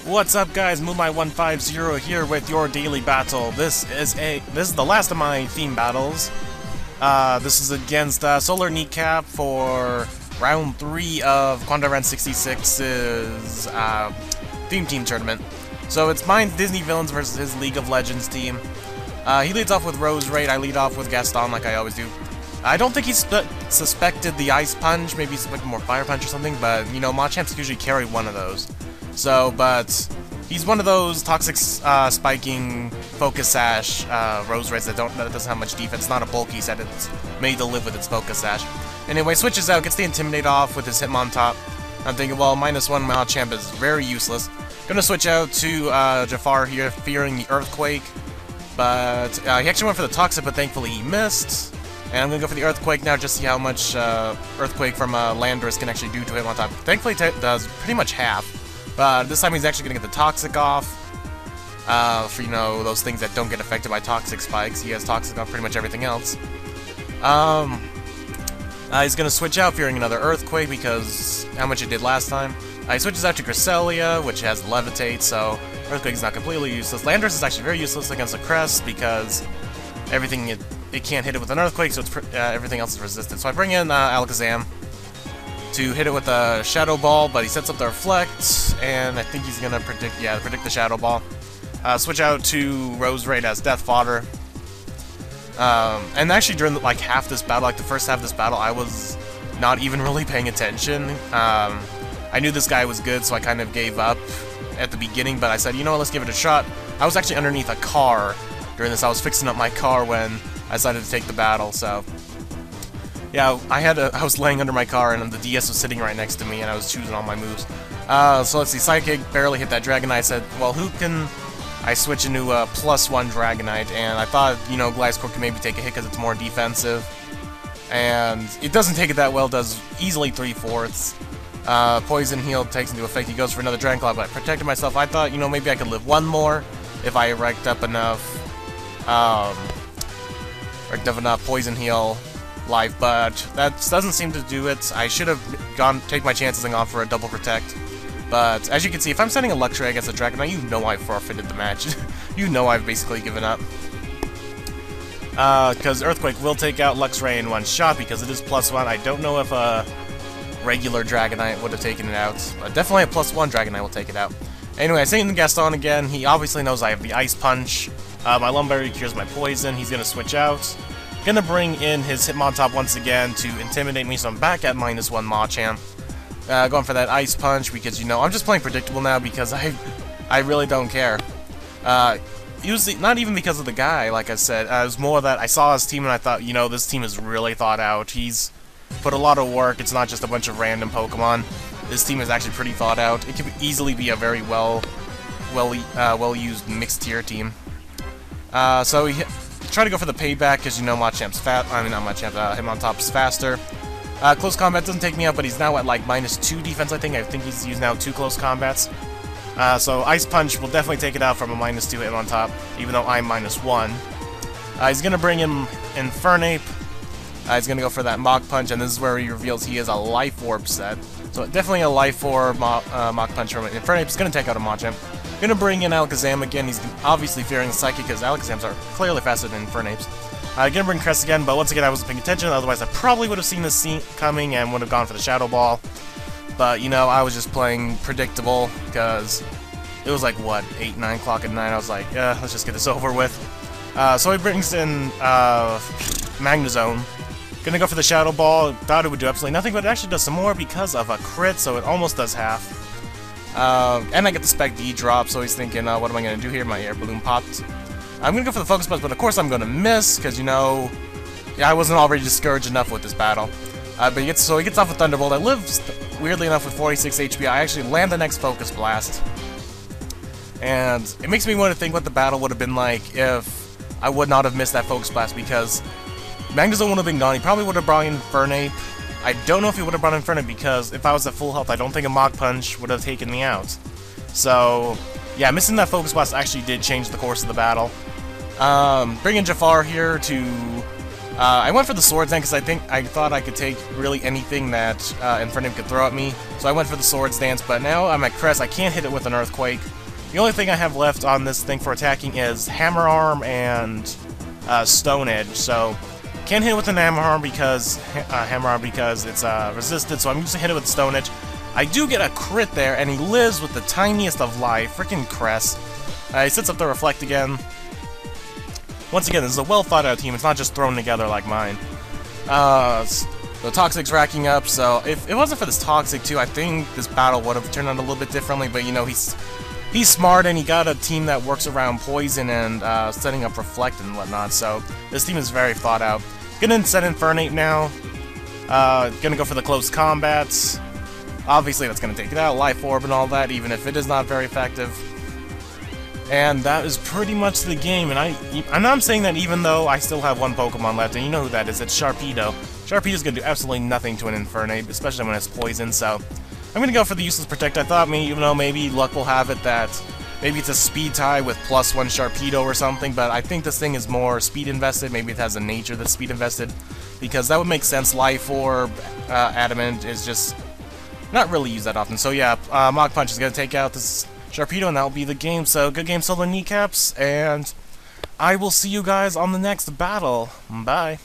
What's up, guys? Moonlight150 here with your daily battle. This is the last of my theme battles. This is against SolarKneeCaps for round 3 of KwandaoRen66's Theme Team Tournament. So it's mine's Disney Villains versus his League of Legends team. He leads off with Rose Raid. I lead off with Gaston like I always do. I don't think he suspected the Ice Punch. Maybe he suspected more Fire Punch or something, but you know, Machamps usually carry one of those. So, but he's one of those toxic spiking focus sash Rose Raids that doesn't have much defense. It's not a bulky set. It's made to live with its focus sash. Anyway, switches out, gets the Intimidate off with his Hitmontop. I'm thinking, well, -1 Machamp is very useless. Gonna switch out to Jafar here, fearing the Earthquake, but he actually went for the Toxic, but thankfully he missed. And I'm gonna go for the Earthquake now, just see how much Earthquake from Landorus can actually do to Hitmontop. Thankfully, it does pretty much half. But this time he's actually going to get the Toxic off, for, you know, those things that don't get affected by Toxic Spikes. He has Toxic on pretty much everything else. He's going to switch out, fearing another Earthquake, because how much it did last time. He switches out to Cresselia, which has Levitate, so Earthquake is not completely useless. Landorus is actually very useless against the Crest, because everything it can't hit it with an Earthquake, so it's everything else is resistant. So I bring in Alakazam to hit it with a Shadow Ball, but he sets up the Reflect, and I think he's gonna predict the Shadow Ball. Switch out to Rose Raid as Death Fodder. And actually during like half this battle, like the first half of this battle, I was not even really paying attention. I knew this guy was good, so I kind of gave up at the beginning, but I said, you know what, let's give it a shot. I was actually underneath a car during this. I was fixing up my car when I decided to take the battle, so yeah, I was laying under my car, and the DS was sitting right next to me, and I was choosing all my moves. So let's see, Psychic barely hit that Dragonite. I said, well, who can I switch into a +1 Dragonite? And I thought, you know, Gliscor can maybe take a hit because it's more defensive. And it doesn't take it that well, does easily 3/4. Poison Heal takes into effect. He goes for another Dragon Claw, but I protected myself. I thought, you know, maybe I could live one more if I racked up enough Poison Heal life, but that doesn't seem to do it. I should have take my chances and gone for a double protect. But as you can see, if I'm sending a Luxray against a Dragonite, you know I've forfeited the match. You know I've basically given up. Because Earthquake will take out Luxray in one shot because it is +1. I don't know if a regular Dragonite would have taken it out, but definitely a +1 Dragonite will take it out. Anyway, I send in Gaston again. He obviously knows I have the Ice Punch. My Lumberry cures my poison. He's gonna switch out. Gonna bring in his Hitmontop once again to intimidate me, so I'm back at -1 Machamp. Going for that Ice Punch because, you know, I'm just playing predictable now because I really don't care. Usually, not even because of the guy, like I said. It was more that I saw his team and I thought, you know, this team is really thought out. He's put a lot of work. It's not just a bunch of random Pokemon. This team is actually pretty thought out. It could easily be a very well-used mixed tier team. So he try to go for the payback because, you know, Hitmontop's faster. Close combat doesn't take me out, but he's now at like -2 defense, I think. I think he's used now 2 close combats. So Ice Punch will definitely take it out from a -2 Hitmontop, even though I'm -1. He's going to bring in Infernape. He's going to go for that Mach Punch, and this is where he reveals he is a Life Orb set. So definitely a Life Orb Mach Punch from Infernape. He's going to take out a Machamp. Gonna bring in Alakazam again. He's obviously fearing the Psychic because Alakazams are clearly faster than Infernapes. Gonna bring Crest again, but once again I wasn't paying attention, otherwise I probably would have seen this scene coming and would have gone for the Shadow Ball. But, you know, I was just playing predictable because it was like, what, 8, 9 o'clock at night. I was like, yeah, let's just get this over with. So he brings in Magnezone. Gonna go for the Shadow Ball. Thought it would do absolutely nothing, but it actually does some more because of a crit, so it almost does half. And I get the Spec D drop, so he's thinking, what am I going to do here? My air balloon popped. I'm going to go for the Focus Punch, but of course I'm going to miss, because, you know, yeah, I wasn't already discouraged enough with this battle. But he gets off with Thunderbolt. I live, weirdly enough, with 46 HP. I actually land the next Focus Blast. And it makes me want to think what the battle would have been like if I would not have missed that Focus Blast, because Magnezone would have been gone. He probably would have brought in Infernape. I don't know if he would have brought in Infernape because if I was at full health, I don't think a Mach Punch would have taken me out. So, yeah, missing that Focus Blast actually did change the course of the battle. Bringing Jafar here to... I went for the Swords Dance because I thought I could take really anything that Infernape could throw at me. So I went for the Swords Dance, but now I'm at Crest. I can't hit it with an Earthquake. The only thing I have left on this thing for attacking is Hammer Arm and Stone Edge. So can't hit it with an Hammer Arm because it's resisted. So I'm just gonna hit it with Stone Edge. I do get a crit there, and he lives with the tiniest of life. Freaking Cress. He sets up the Reflect again. Once again, this is a well thought out team. It's not just thrown together like mine. The Toxic's racking up, so if it wasn't for this Toxic too, I think this battle would have turned out a little bit differently, but you know, he's smart and he got a team that works around Poison and setting up Reflect and whatnot, so this team is very thought out. Gonna set Infernape now. Gonna go for the close combats. Obviously that's gonna take it out, Life Orb and all that, even if it is not very effective. And that is pretty much the game, and I'm saying that even though I still have one Pokemon left, and you know who that is, it's Sharpedo. Sharpedo's gonna do absolutely nothing to an Infernape, especially when it's Poison, so I'm gonna go for the Useless Protect. I thought maybe luck will have it that maybe it's a speed tie with +1 Sharpedo or something, but I think this thing is more speed invested. Maybe it has a nature that's speed invested, because that would make sense. Life Orb, Adamant is just not really used that often, so yeah, Mach Punch is gonna take out this Sharpedo, and that'll be the game. So good game, SolarKneeCaps, and I will see you guys on the next battle. Bye.